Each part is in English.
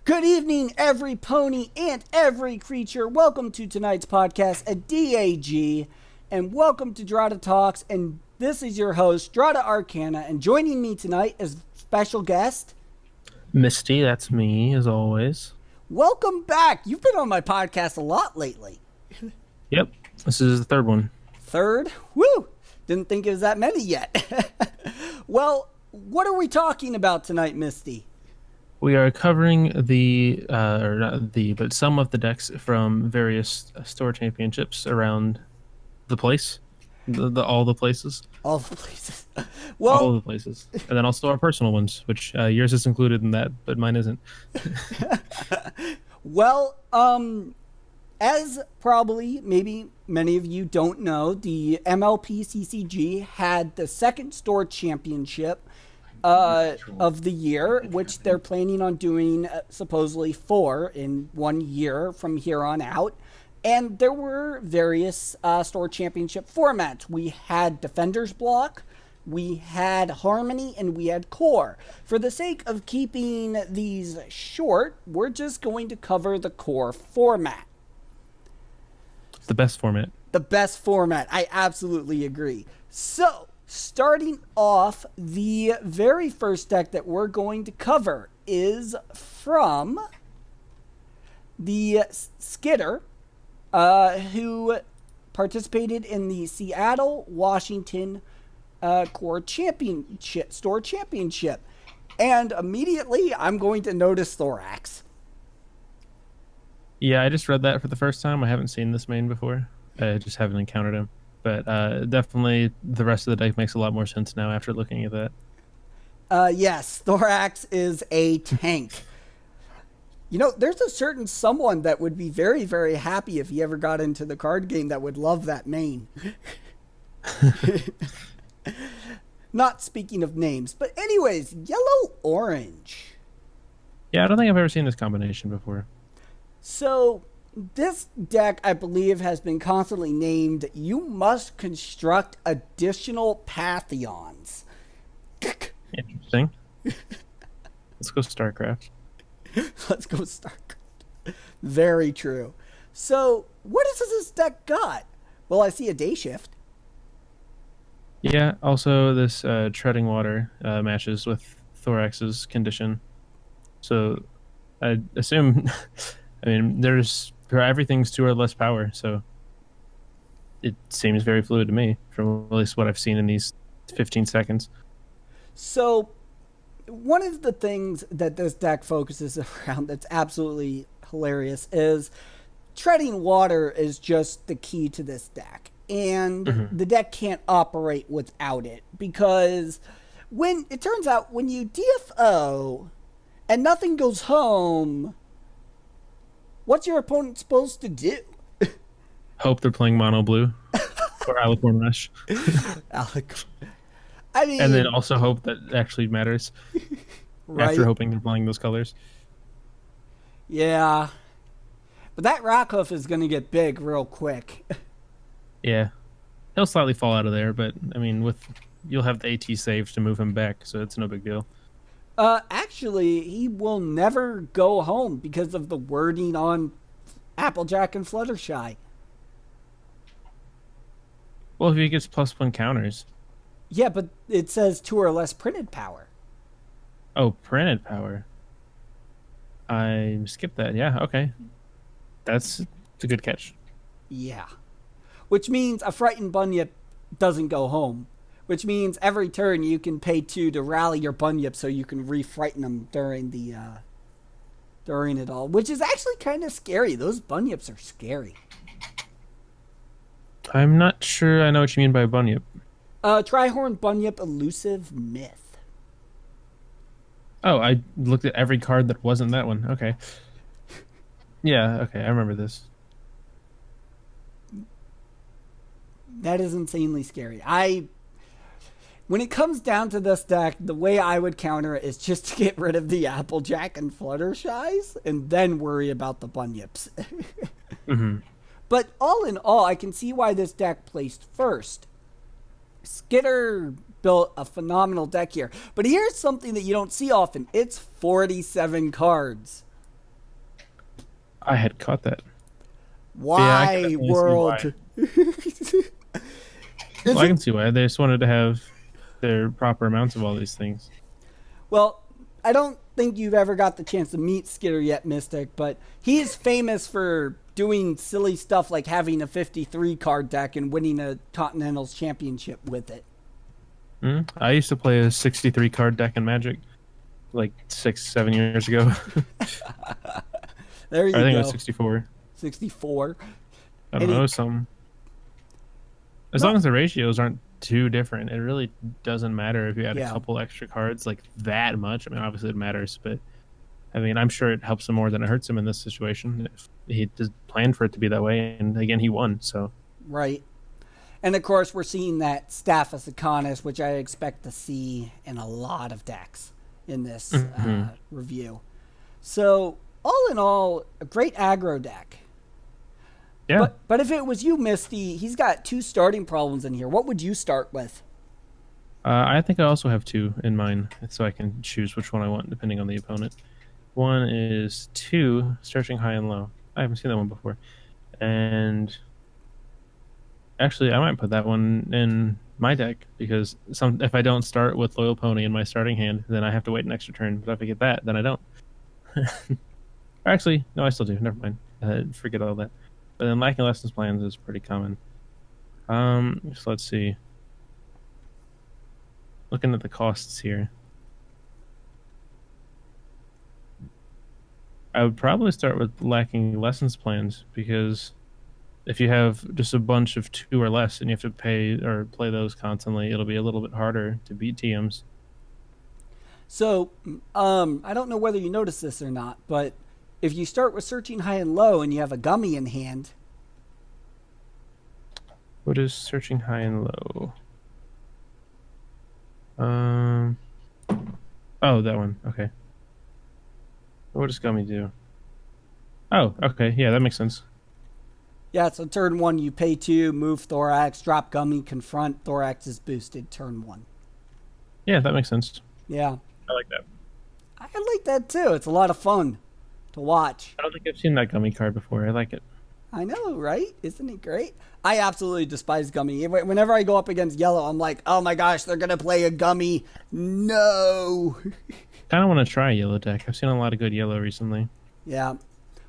Good evening, every pony and every creature. Welcome to tonight's podcast at DAG, and welcome to Dratta Talks. And this is your host, Dratta Arcana, and joining me tonight is special guest Misty. That's me, as always. Welcome back. You've been on my podcast a lot lately. Yep, this is the third one. Third? Woo! Didn't think it was that many yet. Well, what are we talking about tonight, Misty? We are covering some of the decks from various store championships around the place, all the places. All the places. Well, all the places, and then also our personal ones, which yours is included in that, but mine isn't. Well, as probably maybe many of you don't know, the MLPCCG had the second store championship of the year, which they're planning on doing supposedly 4 in 1 year from here on out. And there were various store championship formats. We had Defender's Block, we had Harmony, and we had Core. For the sake of keeping these short, we're just going to cover the Core format. It's the best format. The best format. I absolutely agree. So, starting off, the very first deck that we're going to cover is from the Skitter, who participated in the Seattle, Washington Core Championship, Store Championship. And immediately, I'm going to notice Thorax. Yeah, I just read that for the first time. I haven't seen this main before. I just haven't encountered him. But definitely the rest of the deck makes a lot more sense now after looking at that. Yes, Thorax is a tank. You know, there's a certain someone that would be very, very happy if he ever got into the card game that would love that main. Not speaking of names, but anyways, yellow-orange. Yeah, I don't think I've ever seen this combination before. So, this deck, I believe, has been constantly named, you must construct additional Pantheons. Interesting. Let's go StarCraft. Let's go StarCraft. Very true. So, what does this deck got? Well, I see a Day Shift. Yeah, also this Treading Water matches with Thorax's condition. So, I assume... I mean, everything's 2 or less power, so it seems very fluid to me, from at least what I've seen in these 15 seconds. So, one of the things that this deck focuses around that's absolutely hilarious is Treading Water is just the key to this deck. And the deck can't operate without it, because it turns out when you DFO and nothing goes home, what's your opponent supposed to do? Hope they're playing Mono Blue or Alicorn Rush. I mean, and then also hope that actually matters right? After hoping they're playing those colors. Yeah. But that Rockhoof is going to get big real quick. Yeah. He'll slightly fall out of there, but I mean, you'll have the AT saved to move him back, so it's no big deal. Actually, he will never go home because of the wording on Applejack and Fluttershy. Well, if he gets +1 counters. Yeah, but it says 2 or less printed power. Oh, printed power. I skipped that. Yeah, okay. It's a good catch. Yeah. Which means a Frightened Bunyip doesn't go home. Which means every turn you can pay 2 to rally your Bunyip so you can re-frighten them during it all. Which is actually kind of scary. Those Bunyips are scary. I'm not sure I know what you mean by Bunyip. Trihorn Bunyip Elusive Myth. Oh, I looked at every card that wasn't that one. Okay. Yeah, okay, I remember this. That is insanely scary. When it comes down to this deck, the way I would counter it is just to get rid of the Applejack and Fluttershies and then worry about the Bunyips. But all in all, I can see why this deck placed first. Skitter built a phenomenal deck here. But here's something that you don't see often. It's 47 cards. I had caught that. Why, yeah, world? Well, I can see why. They just wanted to have their proper amounts of all these things. Well, I don't think you've ever got the chance to meet Skitter yet, Mystic, but he is famous for doing silly stuff like having a 53 card deck and winning a Continentals championship with it. I used to play a 63 card deck in Magic like 6-7 years ago. There you go. I think it was 64. 64. I don't know, some. As long as the ratios aren't too different, it really doesn't matter if you add a couple extra cards like that much. I mean, obviously it matters, but I mean, I'm sure it helps him more than it hurts him in this situation. If he just planned for it to be that way, and again, he won. So right, and of course, we're seeing that Staphis Arcanus, which I expect to see in a lot of decks in this review. So all in all, a great aggro deck. Yeah. But if it was you, Misty, he's got 2 starting problems in here. What would you start with? I think I also have 2 in mind, so I can choose which one I want depending on the opponent. One is 2, Searching High and Low. I haven't seen that one before. And actually, I might put that one in my deck because if I don't start with Loyal Pony in my starting hand, then I have to wait an extra turn. But if I get that, then I don't. Actually, no, I still do. Never mind. Forget all that. But then Lacking Lessons Plans is pretty common. So let's see. Looking at the costs here. I would probably start with Lacking Lessons Plans because if you have just a bunch of 2 or less and you have to pay or play those constantly, it'll be a little bit harder to beat TMs. So, I don't know whether you noticed this or not, but if you start with Searching High and Low and you have a Gummy in hand. What is Searching High and Low? Oh, that one. Okay. What does Gummy do? Oh, okay. Yeah, that makes sense. Yeah, so turn 1, you pay 2, move Thorax, drop Gummy, confront, Thorax is boosted, turn 1. Yeah, that makes sense. Yeah. I like that. I like that too. It's a lot of fun to watch. I don't think I've seen that Gummy card before. I like it. I know, right? Isn't it great? I absolutely despise Gummy. Whenever I go up against Yellow, I'm like, oh my gosh, they're going to play a Gummy. No. Kind of want to try a Yellow deck. I've seen a lot of good Yellow recently. Yeah.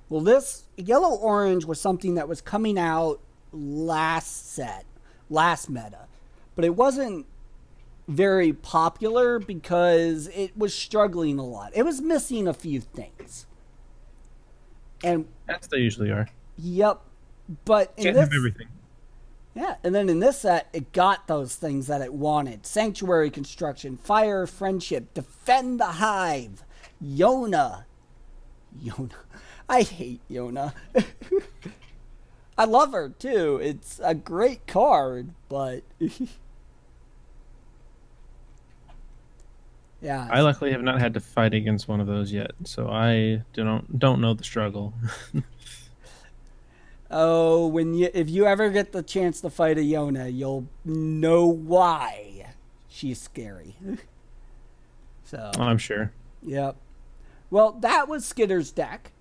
Well, this Yellow-Orange was something that was coming out last meta. But it wasn't very popular because it was struggling a lot. It was missing a few things. And as they usually are. Yep. But in Can't this, have everything. Yeah, and then in this set, it got those things that it wanted. Sanctuary Construction, Fire, Friendship, Defend the Hive, Yona. I hate Yona. I love her, too. It's a great card, but... yeah. I luckily have not had to fight against one of those yet, so I don't know the struggle. Oh, if you ever get the chance to fight a Yona, you'll know why she's scary. So I'm sure. Yep. Well, that was Skitter's deck.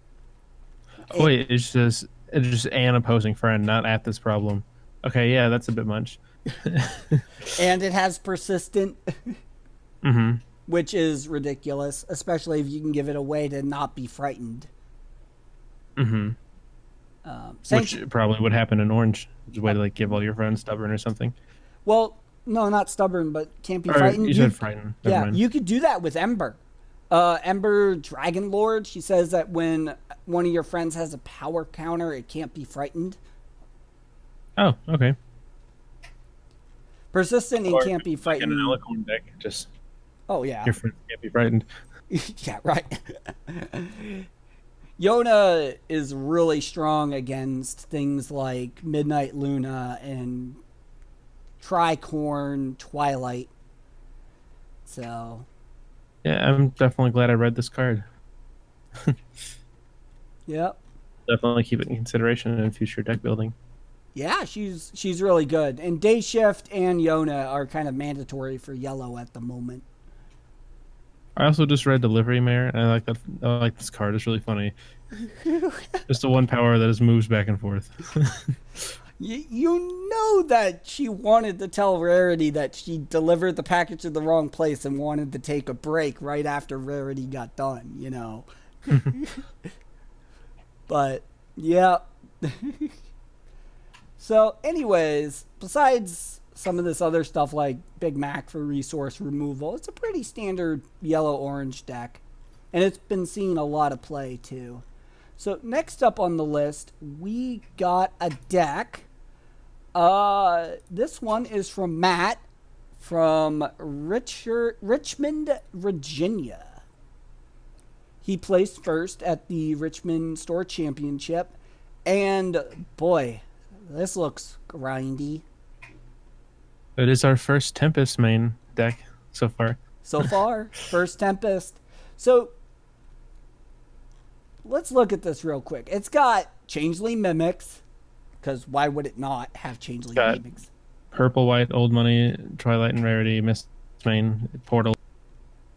Oh, wait, it's just an opposing friend, not at this problem. Okay, yeah, that's a bit much. And it has persistent, which is ridiculous, especially if you can give it a way to not be frightened. Which probably would happen in Orange. It's a way to like give all your friends Stubborn or something. Well, no, not Stubborn, but can't be frightened. You said Frightened. Never mind. You could do that with Ember. Ember Dragon Lord, she says that when one of your friends has a power counter, it can't be frightened. Oh, okay. Persistent and can't be frightened. In an Alicorn deck, just... Oh, yeah. Your friends can't be frightened. Yeah, right. Yona is really strong against things like Midnight Luna and Tricorn, Twilight. So... yeah, I'm definitely glad I read this card. Yep. Definitely keep it in consideration in future deck building. Yeah, she's really good. And Day Shift and Yona are kind of mandatory for Yellow at the moment. I also just read Delivery Mare, and I like that. I like this card. It's really funny. Just the one power that just moves back and forth. You know that she wanted to tell Rarity that she delivered the package to the wrong place and wanted to take a break right after Rarity got done, you know. But, yeah. So, anyways, besides some of this other stuff like Big Mac for resource removal, it's a pretty standard yellow-orange deck. And it's been seeing a lot of play, too. So, next up on the list, we got a deck. This one is from Matt from Richmond, Virginia. He placed first at the Richmond Store Championship. And, boy, this looks grindy. It is our first Tempest main deck so far. First Tempest. So, let's look at this real quick. It's got Changeling Mimics, because why would it not have Changeling Mimics? Purple, White, Old Money, Twilight and Rarity, Mist main, Portal.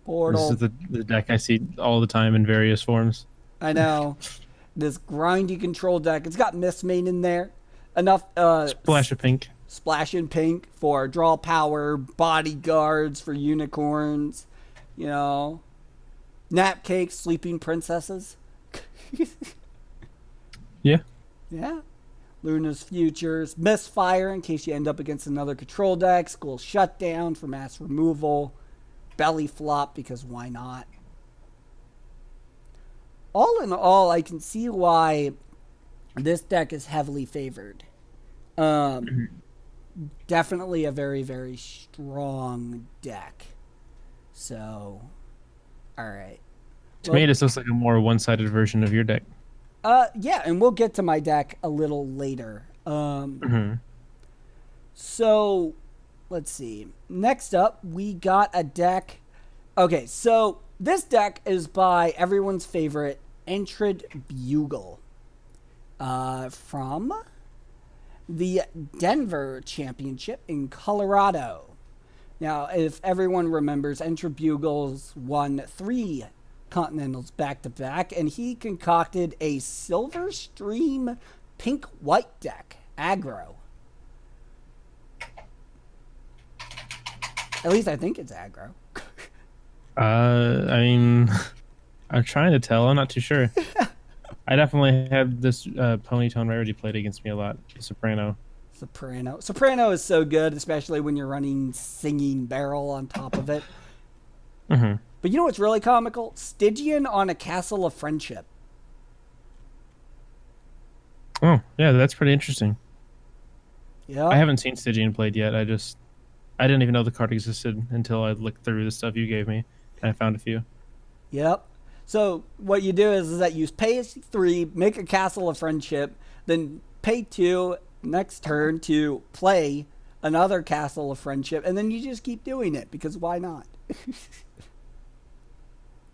This is the deck I see all the time in various forms. I know. This grindy control deck. It's got Mist main in there. Enough. Splash of pink. Splash in pink for draw power, bodyguards for unicorns, you know, nap cakes, sleeping princesses. Yeah. Yeah. Luna's Futures, Misfire in case you end up against another control deck, School Shutdown for mass removal, Belly Flop because why not? All in all, I can see why this deck is heavily favored. Definitely a very, very strong deck. So, all right. To me, this looks like a more one-sided version of your deck. Yeah, and we'll get to my deck a little later. So, let's see. Next up, we got a deck. Okay, so this deck is by everyone's favorite Entrid Bugle from the Denver Championship in Colorado. Now, if everyone remembers, Entrid Bugles won 3 Continentals back-to-back, and he concocted a Silver Stream pink-white deck, aggro. At least I think it's aggro. I mean, I'm trying to tell. I'm not too sure. I definitely have this Ponytone Rarity played against me a lot. Soprano. Soprano is so good, especially when you're running Singing Barrel on top of it. But you know what's really comical? Stygian on a Castle of Friendship. Oh, yeah, that's pretty interesting. Yeah. I haven't seen Stygian played yet. I didn't even know the card existed until I looked through the stuff you gave me, and I found a few. Yep. So what you do is that you pay 3, make a Castle of Friendship, then pay 2 next turn to play another Castle of Friendship, and then you just keep doing it, because why not?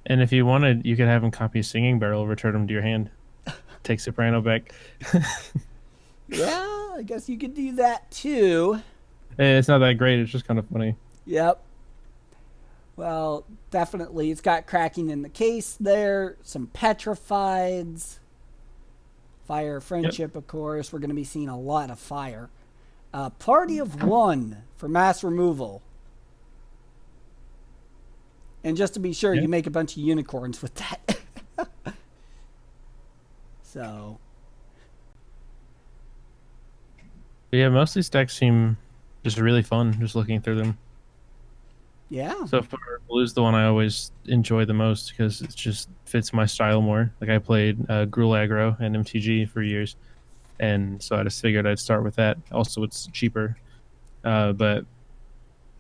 And if you wanted, you could have him copy Singing Barrel, return him to your hand. Take Soprano back. Yeah, I guess you could do that too. It's not that great, it's just kind of funny. Yep. Well, definitely. It's got cracking in the case there, some petrifieds, fire friendship, of course. We're going to be seeing a lot of fire. Party of 1 for mass removal. And just to be sure, you make a bunch of unicorns with that. So. But yeah, most of these decks seem just really fun, just looking through them. Yeah. So far, Blue's the one I always enjoy the most because it just fits my style more. Like I played Gruul Aggro and MTG for years, and so I just figured I'd start with that. Also, it's cheaper. But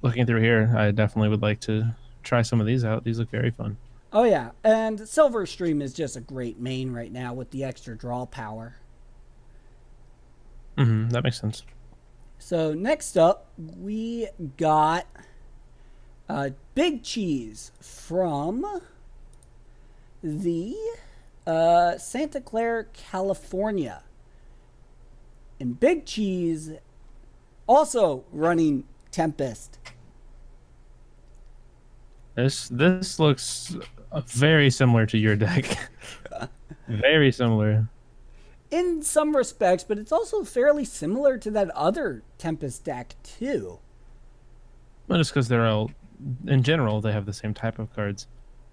looking through here, I definitely would like to try some of these out. These look very fun. Oh, yeah. And Silver Stream is just a great main right now with the extra draw power. That makes sense. So next up, we got Big Cheese from the Santa Clara, California. And Big Cheese also running Tempest. This looks very similar to your deck. Very similar. In some respects, but it's also fairly similar to that other Tempest deck too. Well, just because they're all, in general, they have the same type of cards.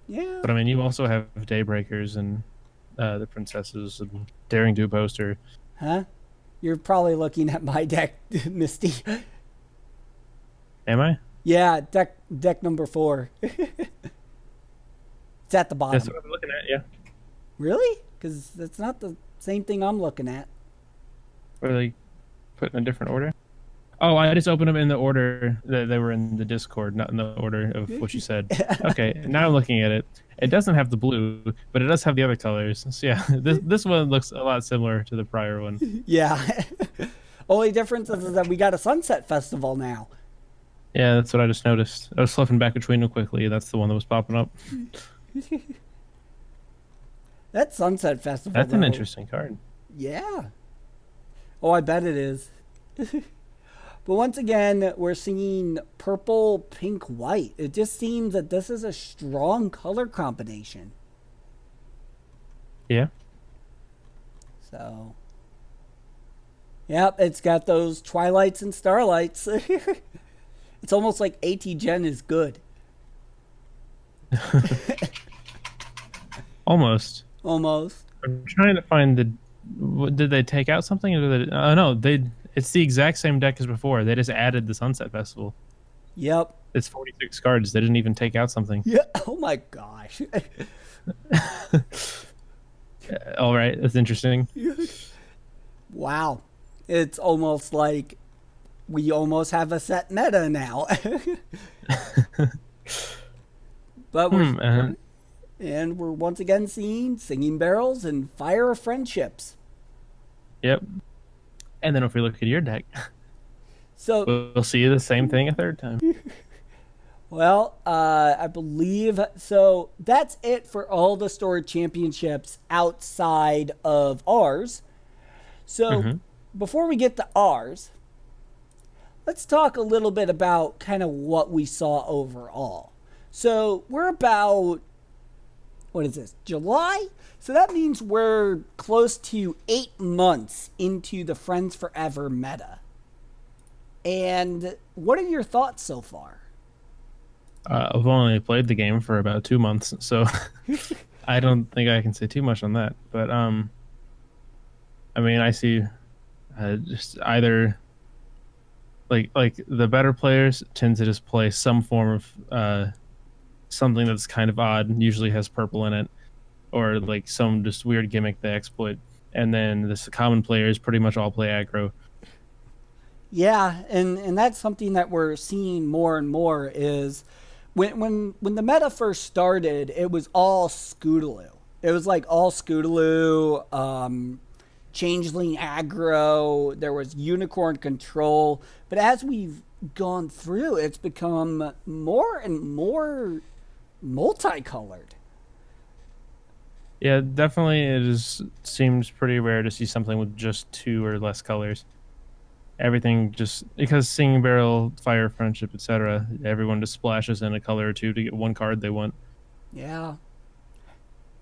Yeah. But I mean, you also have Daybreakers and the Princesses and Daring Do Poster. Huh? You're probably looking at my deck, Misty. Am I? Yeah, deck number 4. It's at the bottom. That's what I'm looking at, yeah. Really? Because that's not the same thing I'm looking at. Were they put in a different order? Oh, I just opened them in the order that they were in the Discord, not in the order of what you said. Okay, now I'm looking at it. It doesn't have the blue, but it does have the other colors. So yeah, this one looks a lot similar to the prior one. Yeah. Only difference is that we got a Sunset Festival now. Yeah, that's what I just noticed. I was flipping back between them quickly. That's the one that was popping up. That Sunset Festival. That's an interesting card. Yeah. Oh, I bet it is. But once again, we're seeing purple, pink, white. It just seems that this is a strong color combination. Yeah. So, yep, it's got those twilights and starlights. It's almost like AT Gen is good. Almost. Almost. I'm trying to find did they take out something? Or no, it's the exact same deck as before. They just added the Sunset Festival. Yep. It's 46 cards. They didn't even take out something. Yeah. Oh my gosh. All right, that's interesting. Wow. It's almost like we almost have a set meta now. But we're once again seeing Singing Barrels and Fire of Friendships. Yep. And then if we look at your deck, so we'll see the same thing a third time. Well, I believe so. That's it for all the story championships outside of ours. So before we get to ours, let's talk a little bit about kind of what we saw overall. So we're about, what is this, July? So that means we're close to 8 months into the Friends Forever meta. And what are your thoughts so far? I've only played the game for about 2 months, so I don't think I can say too much on that. But I mean, I see just either like the better players tend to just play some form of something that's kind of odd, usually has purple in it, or like some just weird gimmick they exploit. And then the common players pretty much all play aggro. Yeah, and that's something that we're seeing more and more is when the meta first started, it was all Scootaloo. It was like all Scootaloo, Changeling aggro, there was Unicorn control. But as we've gone through, it's become more and more multicolored. Yeah, definitely seems pretty rare to see something with just 2 or less colors. Everything just because Singing Barrel, Fire, Friendship, etc. Everyone just splashes in a color or 2 to get one card they want. Yeah,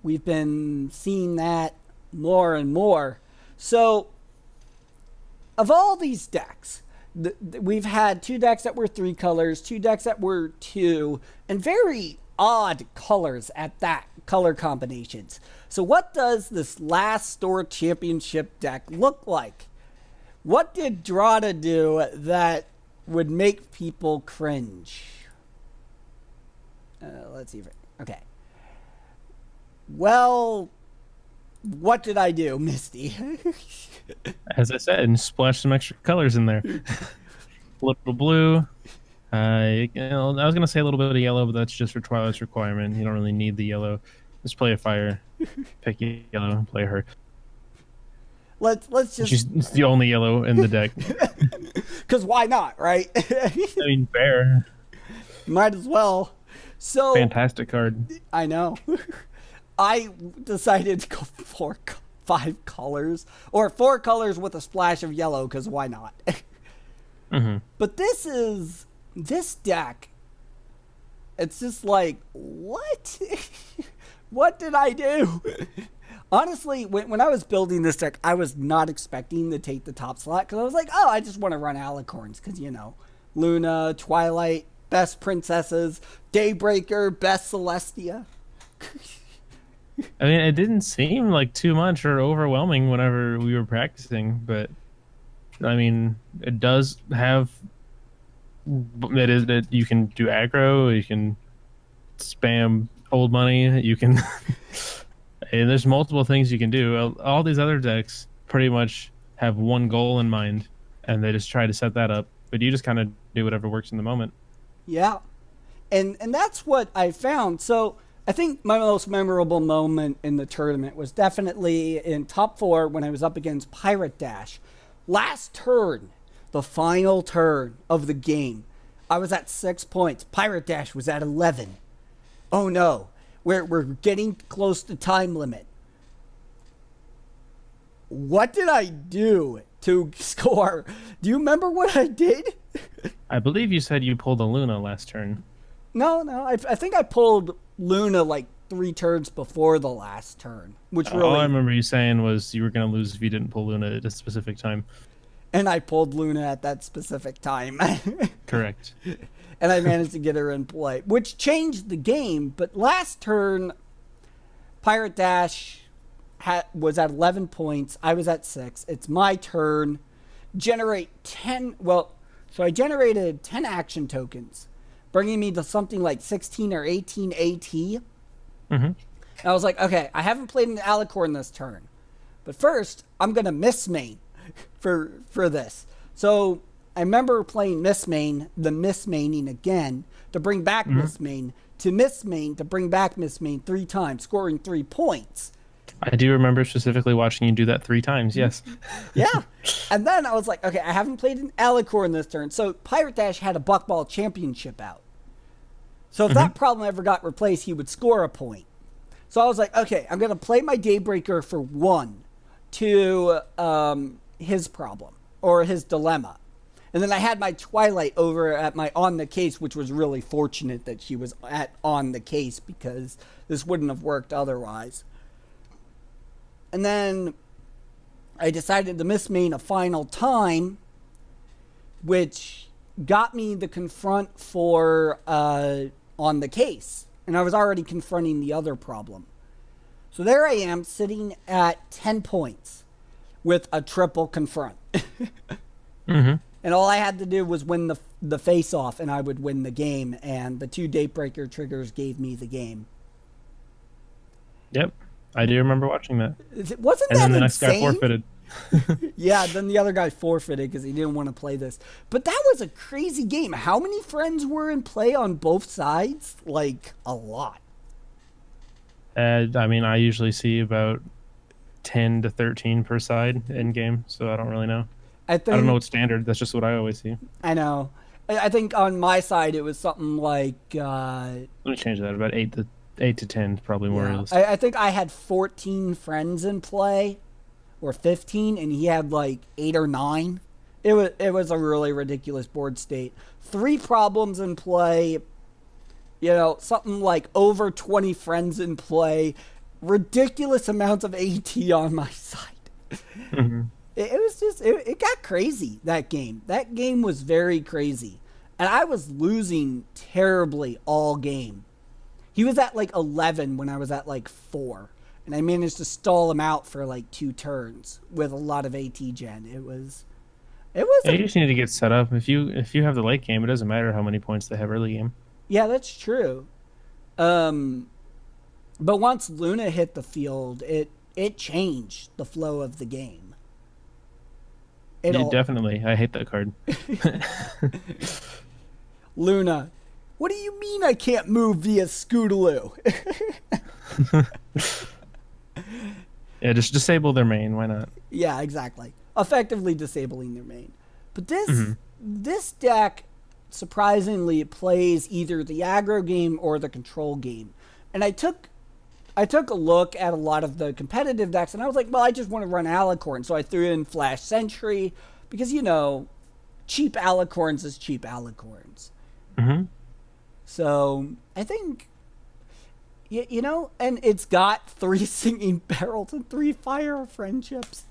we've been seeing that more and more. So, of all these decks, we've had 2 decks that were 3 colors, 2 decks that were 2, and very odd colors at that, color combinations. So what does this last store championship deck look like? What did Dratta do that would make people cringe? Let's see. Okay. Well, what did I do, Misty? As I said, splash some extra colors in there. A little blue. I was going to say a little bit of yellow, but that's just for Twilight's requirement. You don't really need the yellow. Just play a fire. Pick yellow and play her. Let's just... She's the only yellow in the deck. Because why not, right? I mean, fair. Might as well. So fantastic card. I know. I decided to go for 5 colors. Or 4 colors with a splash of yellow, because why not? But this deck It's just like, what? What did I do? Honestly, when I was building this deck, I was not expecting to take the top slot because I was like, oh, I just want to run Alicorns because, Luna, Twilight, best princesses, Daybreaker, best Celestia. I mean, it didn't seem like too much or overwhelming whenever we were practicing, but I mean, it does have. It is that you can do aggro, you can spam old money, you can. And there's multiple things you can do. All these other decks pretty much have one goal in mind, and they just try to set that up. But you just kind of do whatever works in the moment. Yeah, and that's what I found. So I think my most memorable moment in the tournament was definitely in top 4 when I was up against Pirate Dash. Last turn, the final turn of the game, I was at 6 points. Pirate Dash was at 11. Oh no, we're getting close to time limit. What did I do to score? Do you remember what I did? I believe you said you pulled a Luna last turn. No, I think I pulled Luna like 3 turns before the last turn, which really... All I remember you saying was you were going to lose if you didn't pull Luna at a specific time. And I pulled Luna at that specific time. Correct. And I managed to get her in play, which changed the game. But last turn, Pirate Dash was at 11 points. I was at 6. It's my turn. Generate 10... Well, so I generated 10 action tokens, bringing me to something like 16 or 18 AT. Mm-hmm. And I was like, okay, I haven't played an Alicorn this turn. But first, I'm going to miss main for this. So I remember playing miss main, the miss maining again, to bring back miss main, to miss main, to bring back miss main 3 times, scoring 3 points. I do remember specifically watching you do that 3 times, yes. Yeah. And then I was like, okay, I haven't played an Alicorn this turn. So Pirate Dash had a Buckball Championship out. So if that problem ever got replaced, he would score a point. So I was like, okay, I'm going to play my Daybreaker for 1 to his problem or his dilemma. And then I had my Twilight over at my On the Case, which was really fortunate that she was at On the Case because this wouldn't have worked otherwise. And then I decided to miss main a final time, which got me the confront for On the Case. And I was already confronting the other problem. So there I am sitting at 10 points with a triple confront. And all I had to do was win the face-off, and I would win the game. And the 2 Daybreaker triggers gave me the game. Yep. I do remember watching that. Wasn't and that then the insane? next guy forfeited. Yeah, then the other guy forfeited because he didn't want to play this. But that was a crazy game. How many friends were in play on both sides? Like, a lot. I mean, I usually see about 10 to 13 per side in game, so I don't really know. I don't know what's standard. That's just what I always see. I know. I think on my side it was something like... Let me change that. About 8 to 10 is probably more realistic. I think I had 14 friends in play, or 15, and he had like 8 or 9. It was a really ridiculous board state. 3 problems in play, something like over 20 friends in play, ridiculous amounts of AT on my side. It was just, it got crazy, that game. That game was very crazy. And I was losing terribly all game. He was at like 11 when I was at like 4. And I managed to stall him out for like 2 turns with a lot of AT gen. It was you just need to get set up. If you have the late game, it doesn't matter how many points they have early game. Yeah, that's true. But once Luna hit the field, it changed the flow of the game. Definitely. I hate that card. Luna, what do you mean I can't move via Scootaloo? Yeah, just disable their main. Why not? Yeah, exactly. Effectively disabling their main. But this deck, surprisingly, plays either the aggro game or the control game. And I took a look at a lot of the competitive decks, and I was like, well, I just want to run Alicorn. So I threw in Flash Sentry, because, cheap Alicorns is cheap Alicorns. So I think, you know, and it's got 3 singing barrels and 3 fire friendships.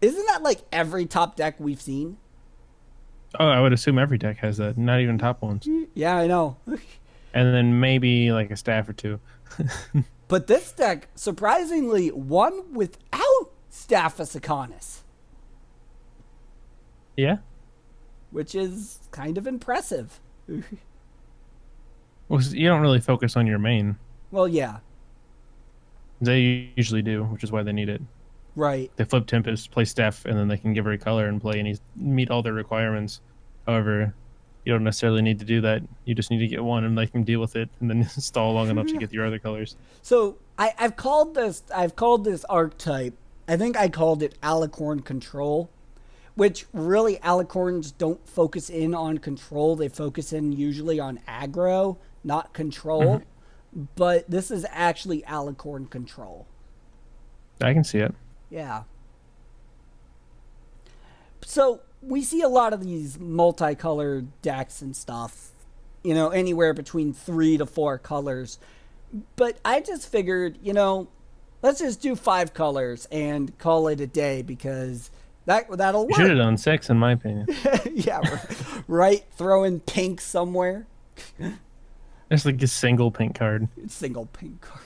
Isn't that like every top deck we've seen? Oh, I would assume every deck has that, not even top ones. Yeah, I know. And then maybe like a staff or two. But this deck, surprisingly, won without Staphus Acanis. Yeah. Which is kind of impressive. Well, you don't really focus on your main. Well, yeah. They usually do, which is why they need it. Right. They flip Tempest, play Steph, and then they can give her a color and play and meet all their requirements. However, you don't necessarily need to do that. You just need to get one and let them deal with it, and then stall long enough to get your other colors. So I've called this archetype. I think I called it Alicorn Control, which really Alicorns don't focus in on control. They focus in usually on aggro, not control. But this is actually Alicorn Control. I can see it. Yeah. So we see a lot of these multicolored decks and stuff, you know, anywhere between 3 to 4 colors. But I just figured, you know, let's just do 5 colors and call it a day, because that'll work. You should have done 6, in my opinion. Yeah, right. Throw in pink somewhere. It's like a single pink card. Single pink card.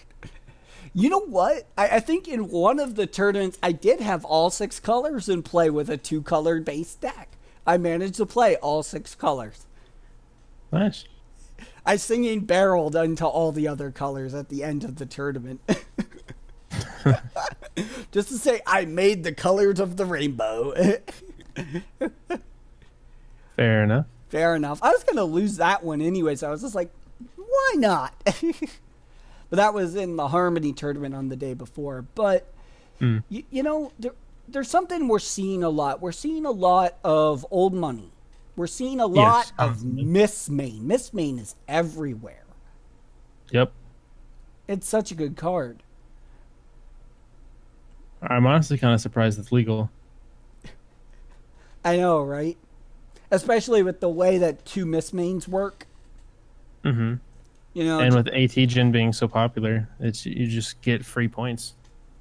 You know what? I think in one of the tournaments, I did have all 6 colors in play with a 2-color base deck. I managed to play all 6 colors. Nice. I singing barreled into all the other colors at the end of the tournament. Just to say, I made the colors of the rainbow. Fair enough. Fair enough. I was going to lose that one anyway, so I was just like, why not? But that was in the Harmony tournament on the day before. But, you know, there's something we're seeing a lot. We're seeing a lot of old money. We're seeing a lot of Miss Main. Miss Main is everywhere. Yep. It's such a good card. I'm honestly kind of surprised it's legal. I know, right? Especially with the way that 2 Miss Mains work. Mm-hmm. You know, and with AT Gen being so popular, you just get free points.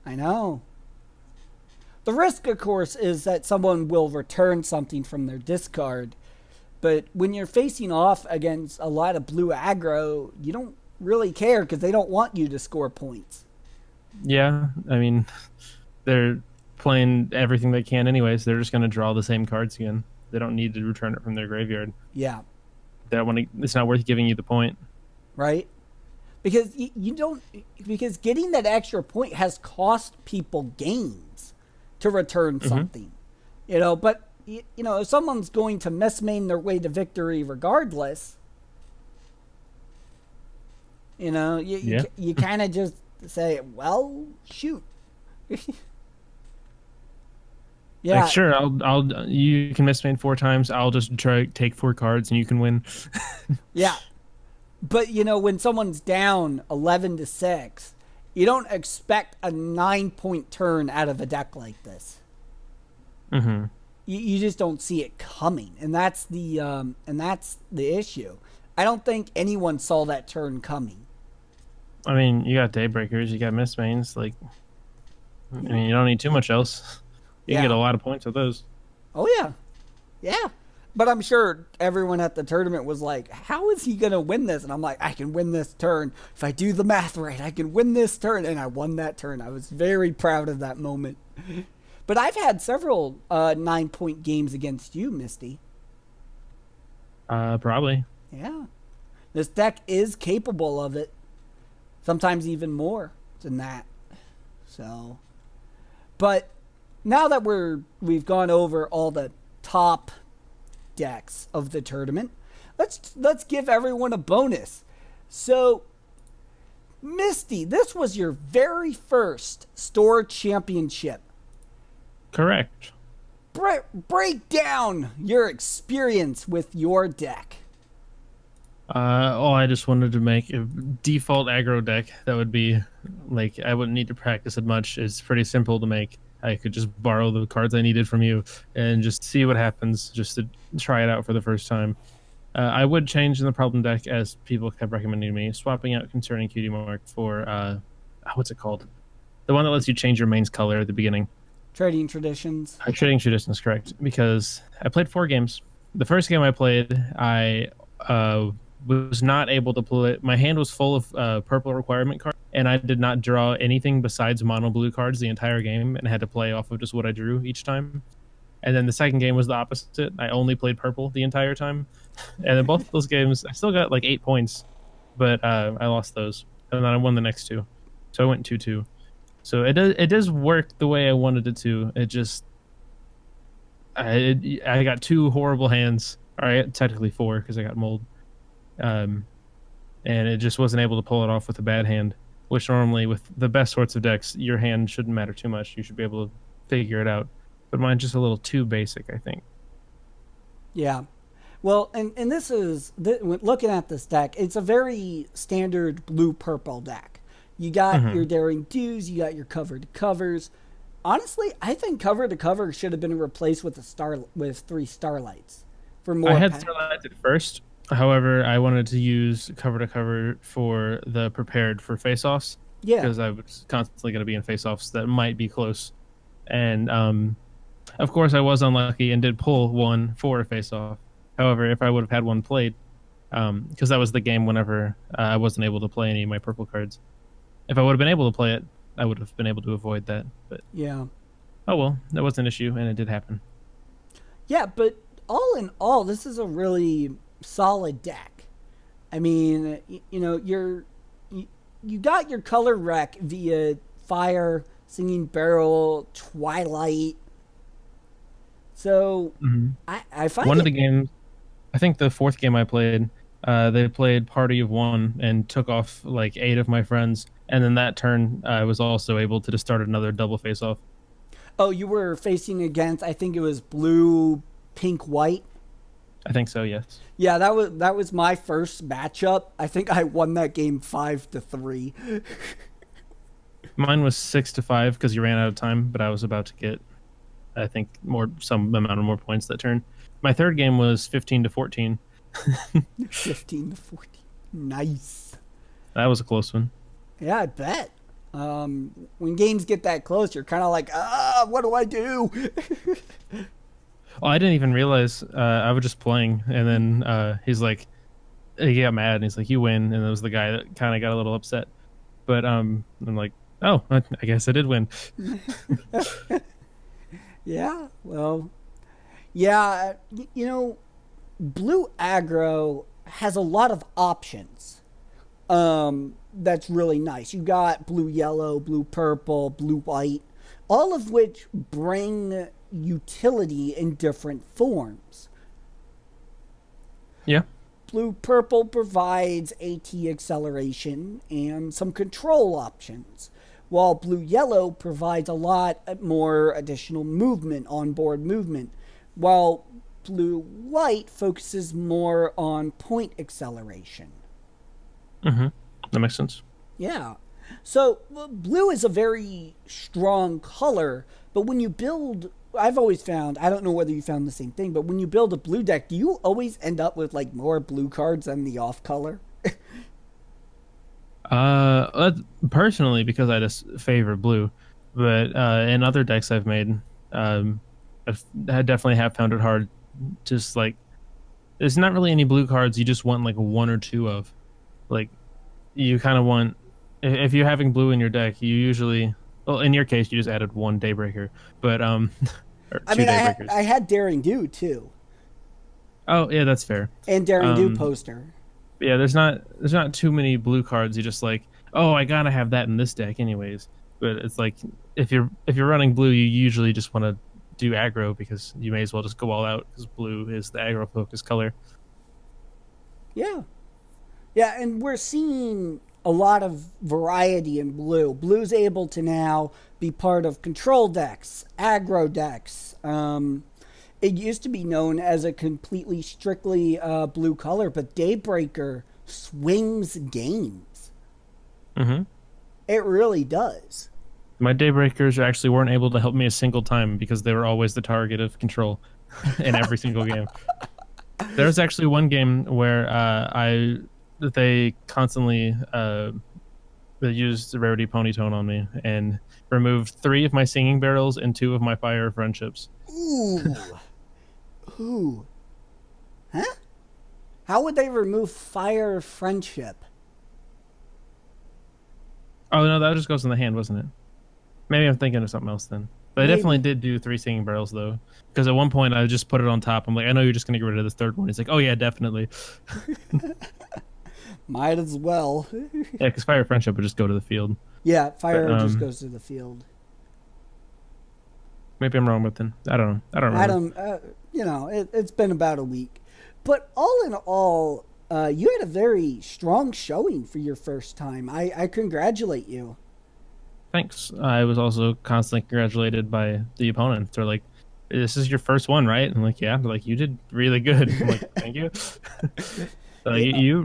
I know. The risk, of course, is that someone will return something from their discard. But when you're facing off against a lot of blue aggro, you don't really care because they don't want you to score points. Yeah, I mean, they're playing everything they can anyways. They're just going to draw the same cards again. They don't need to return it from their graveyard. Yeah. It's not worth giving you the point. Right? Because you don't, because getting that extra point has cost people gains to return something. You know, but you know, if someone's going to Miss Main their way to victory regardless, you know, you kind of just say, well, shoot. Yeah. Like, sure, you can Miss Main 4 times. I'll just try take 4 cards and you can win. Yeah. But, you know, when someone's down 11-6, you don't expect a 9-point turn out of a deck like this. Mm-hmm. You just don't see it coming, and that's the issue. I don't think anyone saw that turn coming. I mean, you got Daybreakers, you got Miss Mains. Like, I mean, you don't need too much else. You can get a lot of points with those. Oh yeah, yeah. But I'm sure everyone at the tournament was like, how is he going to win this? And I'm like, I can win this turn. If I do the math right, I can win this turn. And I won that turn. I was very proud of that moment. But I've had several 9-point games against you, Misty. Probably. Yeah. This deck is capable of it. Sometimes even more than that. So, but now that we've gone over all the top decks of the tournament, let's give everyone a bonus. So, Misty, this was your very first store championship. Correct. Break down your experience with your deck. I just wanted to make a default aggro deck that would be like I wouldn't need to practice it much. It's pretty simple to make. I could just borrow the cards I needed from you and just see what happens, just to try it out for the first time. I would change in the problem deck, as people kept recommending me, swapping out Concerning Cutie Mark for what's it called? The one that lets you change your main's color at the beginning. Trading Traditions. Trading Traditions, correct. Because I played 4 games. The first game I played, I was not able to pull it. My hand was full of purple requirement cards, and I did not draw anything besides mono blue cards the entire game, and had to play off of just what I drew each time. And then the second game was the opposite. I only played purple the entire time. And in both of those games, I still got like 8 points, but I lost those. And then I won the next 2. So I went 2-2. So it does work the way I wanted it to. It just... I got 2 horrible hands. Or I got technically 4 because I got mold. And it just wasn't able to pull it off with a bad hand. Which normally, with the best sorts of decks, your hand shouldn't matter too much. You should be able to figure it out. But mine's just a little too basic, I think. Yeah. Well, and this is, looking at this deck, it's a very standard blue-purple deck. You got your Daring Do's, you got your Cover to Covers. Honestly, I think Cover to Cover should have been replaced with 3 Starlights. For more I had Starlights at first. However, I wanted to use Cover to Cover for the prepared for face-offs. Yeah. Because I was constantly going to be in face-offs that might be close. And, of course, I was unlucky and did pull one for a face-off. However, if I would have had one played, because that was the game whenever I wasn't able to play any of my purple cards. If I would have been able to play it, I would have been able to avoid that. But yeah. Oh well, that was an issue, and it did happen. Yeah, but all in all, this is a really solid deck. I mean, you got your color rec via Fire, Singing Barrel, Twilight. So I find one of the games, I think the 4th game I played, they played Party of 1 and took off like 8 of my friends, and then that turn I was also able to just start another double face-off. Oh, you were facing against, I think it was blue, pink, white. I think so, yes. Yeah, that was my first matchup. I think I won that game 5-3. Mine was 6-5 because you ran out of time, but I was about to get, I think, some amount of more points that turn. My 3rd game was 15-14. 15-14. Nice. That was a close one. Yeah, I bet. When games get that close, you're kind of like, what do I do? Well, I didn't even realize I was just playing, and then he's like, he got mad, and he's like, you win, and it was the guy that kind of got a little upset. But I'm like, oh, I guess I did win. Yeah, well, yeah, blue aggro has a lot of options. That's really nice. You got blue yellow, blue purple, blue white, all of which bring utility in different forms. Yeah. Blue purple provides AT acceleration and some control options, while blue yellow provides a lot more additional movement, onboard movement, while blue white focuses more on point acceleration. That makes sense. Yeah. So blue is a very strong color, but when you build, I've always found, I don't know whether you found the same thing, but when you build a blue deck, do you always end up with like more blue cards than the off color? Personally, because I just favor blue, but in other decks I've made, I definitely have found it hard. Just like, there's not really any blue cards you just want like 1 or 2 of. Like, you kind of want, if you're having blue in your deck, you usually, well, in your case, you just added 1 Daybreaker, but or 2 Daybreakers. I had Daring Do too. Oh yeah, that's fair. And Daring Do poster. Yeah, there's not too many blue cards. You just like, oh, I gotta have that in this deck anyways. But it's like, if you're running blue, you usually just want to do aggro because you may as well just go all out because blue is the aggro focus color. Yeah. Yeah, and we're seeing a lot of variety in blue. Blue's able to now be part of control decks, aggro decks. It used to be known as a completely strictly blue color, but Daybreaker swings games. It really does. My Daybreakers actually weren't able to help me a single time because they were always the target of control in every single game. There was actually one game where they constantly they used the rarity ponytone on me and removed 3 of my singing barrels and 2 of my fire friendships. Ooh. Ooh. Huh? How would they remove fire friendship? Oh no, that just goes in the hand, wasn't it? Maybe I'm thinking of something else then. But I definitely did do 3 singing barrels though, because at one point I just put it on top. I'm like, I know you're just gonna get rid of this third one. He's like, oh yeah, definitely. Might as well. Yeah, because fire friendship would just go to the field. Yeah, fire just goes to the field. Maybe I'm wrong with them. I don't know. I don't remember. Adam, it's been about a week, but all in all, you had a very strong showing for your first time. I congratulate you. Thanks. I was also constantly congratulated by the opponent. They're like, "This is your first one, right?" I'm like, "Yeah." They're like, "You did really good." I'm like, "Thank you."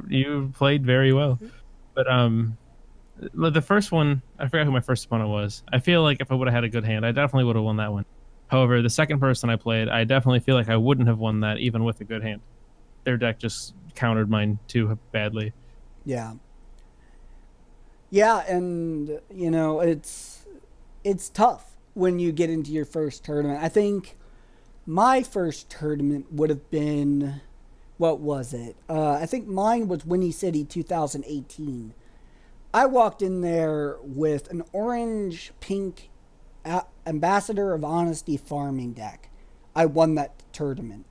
You played very well, but the first one, I forgot who my first opponent was. I feel like if I would have had a good hand, I definitely would have won that one. However, the second person I played, I definitely feel like I wouldn't have won that even with a good hand. Their deck just countered mine too badly. Yeah. Yeah, and it's tough when you get into your first tournament. I think my first tournament would have been, what was it? I think mine was Winnie City 2018. I walked in there with an orange-pink Ambassador of Honesty farming deck. I won that tournament.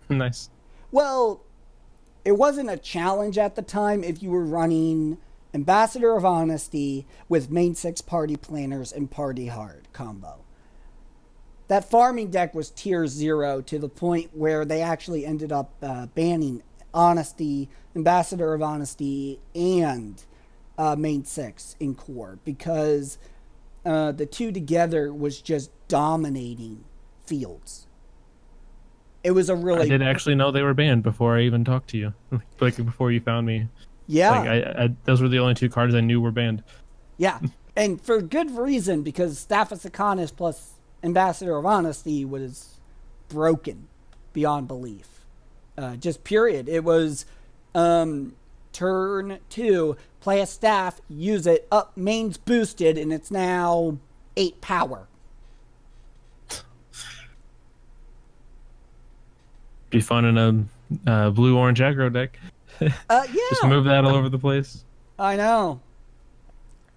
Nice. Well, it wasn't a challenge at the time if you were running Ambassador of Honesty with main 6 party planners and party hard combo. That farming deck was tier 0 to the point where they actually ended up banning Honesty, Ambassador of Honesty, and main 6 in core because the two together was just dominating fields. It was a really... I didn't actually know they were banned before I even talked to you. Like before you found me. Yeah. Like those were the only 2 cards I knew were banned. Yeah. And for good reason, because Staff of Sakanis plus Ambassador of Honesty was broken beyond belief. Just period. It was turn 2, play a staff, use it, up, main's boosted, and it's now 8 power. Be fun in a blue-orange aggro deck. Yeah. Just move that all over the place. I know.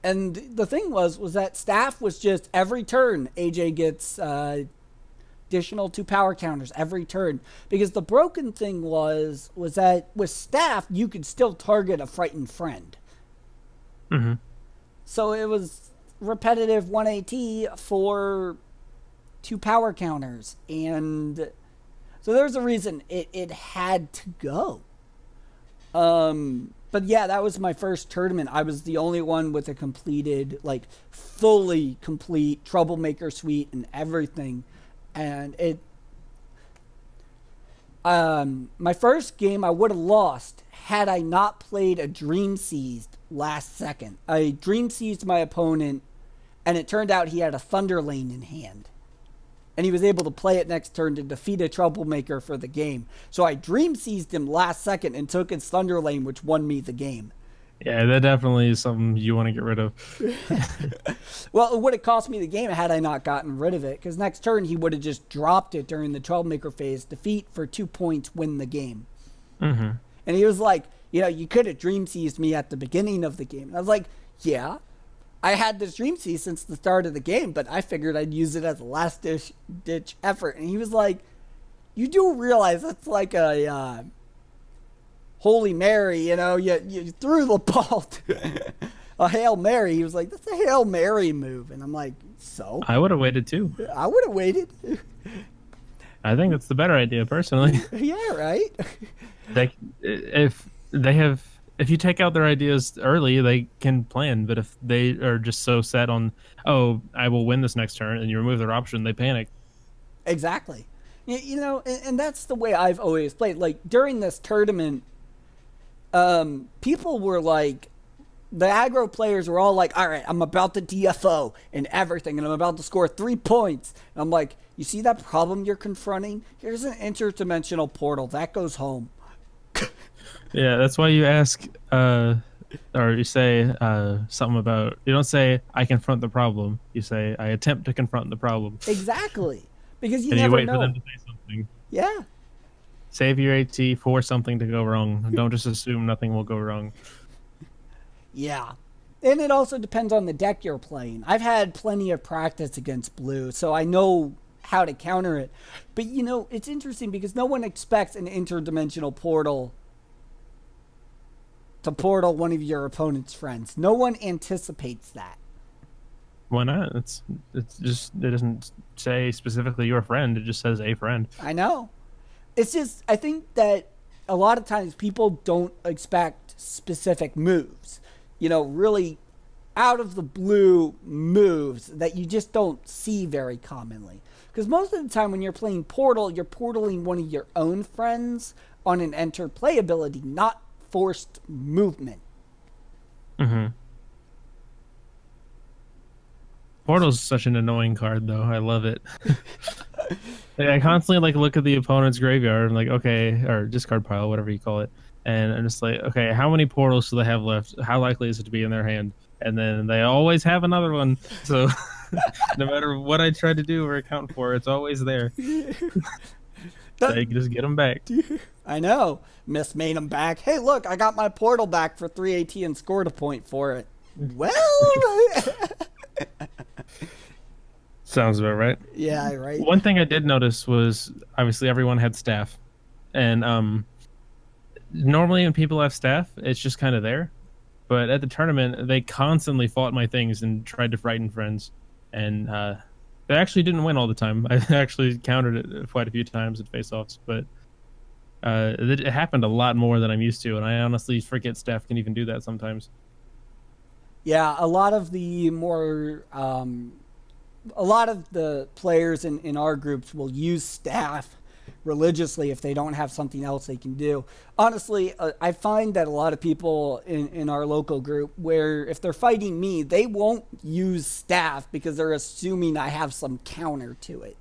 And the thing was that staff was just every turn AJ gets additional 2 power counters every turn. Because the broken thing was that with staff you could still target a frightened friend. Mm-hmm. So it was repetitive 1 AT for 2 power counters. And so there's a reason it had to go. But yeah, that was my first tournament. I was the only one with a completed, like, fully complete Troublemaker suite and everything. And my first game I would have lost had I not played a Dream Seized last second. I Dream Seized my opponent, and it turned out he had a Thunder Lane in hand. And he was able to play it next turn to defeat a Troublemaker for the game. So I Dream Seized him last second and took his Thunder Lane, which won me the game. Yeah, that definitely is something you want to get rid of. Well, it would have cost me the game had I not gotten rid of it. Because next turn, he would have just dropped it during the Troublemaker phase. Defeat for 2 points, win the game. Mm-hmm. And he was like, you could have Dream Seized me at the beginning of the game. And I was like, yeah. I had this Dream Seize since the start of the game, but I figured I'd use it as a last-ditch effort. And he was like, you do realize that's like a Holy Mary, you threw the ball to a Hail Mary. He was like, that's a Hail Mary move. And I'm like, so? I would have waited too. I would have waited. I think that's the better idea, personally. Yeah, right? If you take out their ideas early, they can plan. But if they are just so set on, oh, I will win this next turn, and you remove their option, they panic. Exactly. And that's the way I've always played. Like, during this tournament, people were like, the aggro players were all like, all right, I'm about to DFO and everything, and I'm about to score 3 points. And I'm like, you see that problem you're confronting? Here's an interdimensional portal. That goes home. Yeah, that's why you ask, or you say something about, you don't say, I confront the problem. You say, I attempt to confront the problem. Exactly. Because you and never you wait know. for them to say something. Yeah. Save your AT for something to go wrong. Don't just assume nothing will go wrong. Yeah. And it also depends on the deck you're playing. I've had plenty of practice against blue, so I know how to counter it. But, you know, it's interesting because no one expects an interdimensional portal to portal one of your opponent's friends. No one anticipates that. Why not? It's just, it doesn't say specifically your friend. It just says a friend. I know. It's just, I think that a lot of times people don't expect specific moves. You know, really out of the blue moves that you just don't see very commonly. Because most of the time when you're playing Portal, you're portaling one of your own friends on an enter play ability, not forced movement. Mm-hmm. Portal's such an annoying card, though. I love it. I constantly look at the opponent's graveyard and okay, or discard pile, whatever you call it, and I'm just like, okay, how many portals do they have left? How likely is it to be in their hand? And then they always have another one. So no matter what I try to do or account for, it's always there. They just get them back. I know. Miss made them back. Hey, look, I got my portal back for 3 AT and scored a point for it. Well... Sounds about right. Yeah, right. One thing I did notice was obviously everyone had staff, and normally when people have staff, it's just kind of there. But at the tournament, they constantly fought my things and tried to frighten friends, and they actually didn't win all the time. I actually countered it quite a few times at face-offs, but it happened a lot more than I'm used to, and I honestly forget staff can even do that sometimes. Yeah, a lot of the more... a lot of the players in our groups will use staff religiously if they don't have something else they can do. Honestly, I find that a lot of people in our local group, where if they're fighting me, they won't use staff because they're assuming I have some counter to it.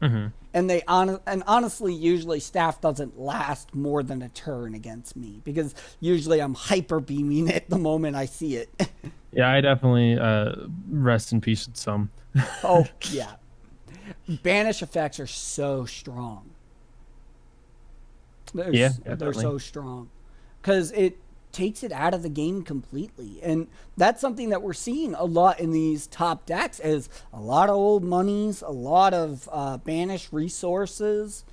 Mm-hmm. And honestly, usually staff doesn't last more than a turn against me because usually I'm hyper beaming it the moment I see it. Yeah, I definitely rest in peace with some. Oh, yeah. Banish effects are so strong. They're so strong. Because it takes it out of the game completely. And that's something that we're seeing a lot in these top decks is a lot of old monies, a lot of banished resources,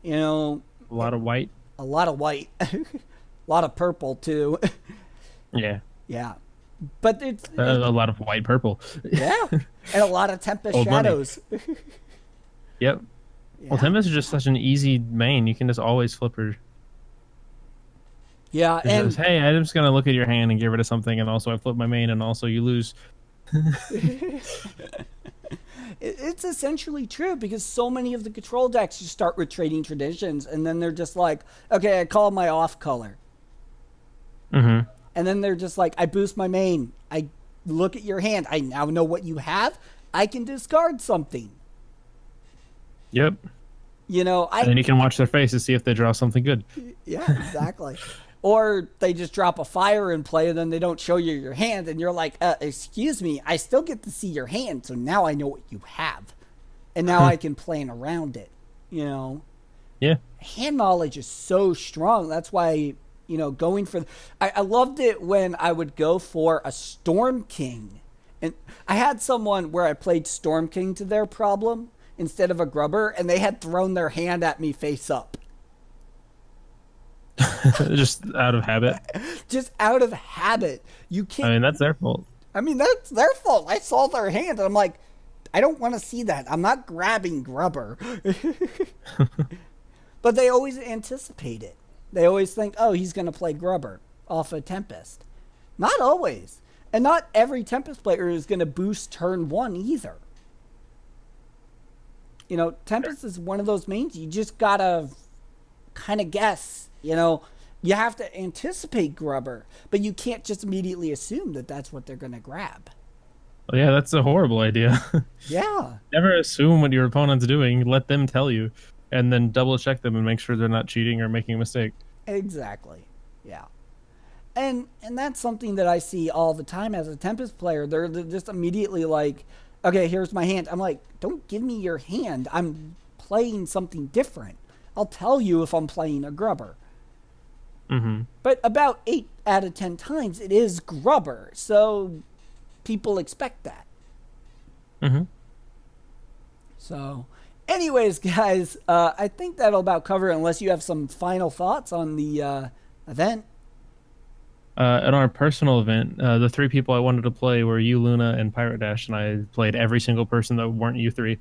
you know. A lot of white. A lot of white. A lot of purple, too. Yeah. Yeah. But it's a lot of white purple. Yeah. And a lot of Tempest Old Shadows. Yep. Yeah. Well, Tempest is just such an easy main. You can just always flip her. Yeah. And says, hey, I'm just going to look at your hand and get rid of something, and also I flip my main, and also you lose. It's essentially true because so many of the control decks just start with trading traditions, and then they're just like, okay, I call my off color. Mm-hmm. And then they're just like, I boost my main. I look at your hand. I now know what you have. I can discard something. Yep. You know, and then you can watch their face to see if they draw something good. Yeah, exactly. Or they just drop a fire in play and then they don't show you your hand. And you're like, excuse me, I still get to see your hand. So now I know what you have. And now I can plan around it, you know. Yeah. Hand knowledge is so strong. That's why... You know, going for... I loved it when I would go for a Storm King. And I had someone where I played Storm King to their problem instead of a Grubber, and they had thrown their hand at me face up. Just out of habit? Just out of habit. You can't... I mean, that's their fault. I mean, that's their fault. I saw their hand, and I'm like, I don't want to see that. I'm not grabbing Grubber. But they always anticipate it. They always think, oh, he's going to play Grubber off a Tempest. Not always. And not every Tempest player is going to boost turn 1 either. You know, Tempest is one of those mains you just got to kind of guess. You know, you have to anticipate grubber, but you can't just immediately assume that that's what they're going to grab. Well, yeah, that's a horrible idea. Yeah. Never assume what your opponent's doing. Let them tell you, and then double check them and make sure they're not cheating or making a mistake. Exactly. Yeah. And that's something that I see all the time as a Tempest player. They're just immediately like, okay, here's my hand. I'm like, don't give me your hand. I'm playing something different. I'll tell you if I'm playing a grubber. Mm-hmm. But about 8 out of 10 times it is grubber, so people expect that. Mm-hmm. So, anyways, guys, I think that'll about cover it unless you have some final thoughts on the event. At our personal event, the 3 people I wanted to play were you, Luna, and Pirate Dash, and I played every single person that weren't you 3.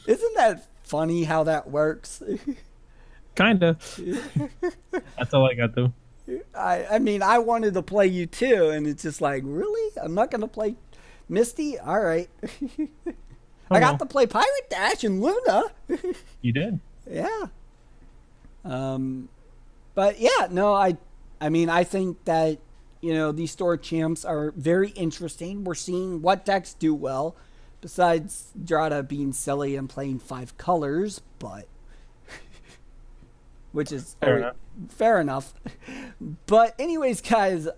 Isn't that funny how that works? Kinda. That's all I got, though. I mean, I wanted to play you too, and it's just like, really? I'm not going to play Misty? All right. I got to play Pirate Dash and Luna. You did. Yeah. But yeah, no, I mean, I think that, these store champs are very interesting. We're seeing what decks do well, besides Dratta being silly and playing 5 colors, but which is fair enough. But anyways, guys,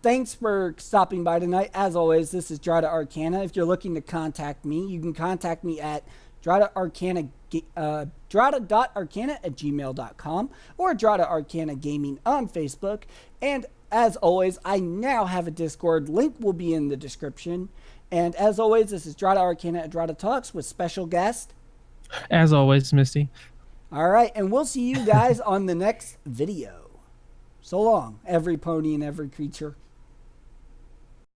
thanks for stopping by tonight. As always, this is Dratta Arcana. If you're looking to contact me, you can contact me at Dratta.arcana@gmail.com or Dratta Arcana Gaming on Facebook. And as always, I now have a Discord. Link will be in the description. And as always, this is Dratta Arcana at Dratta Talks with special guest. As always, Misty. All right, and we'll see you guys on the next video. So long, every pony and every creature.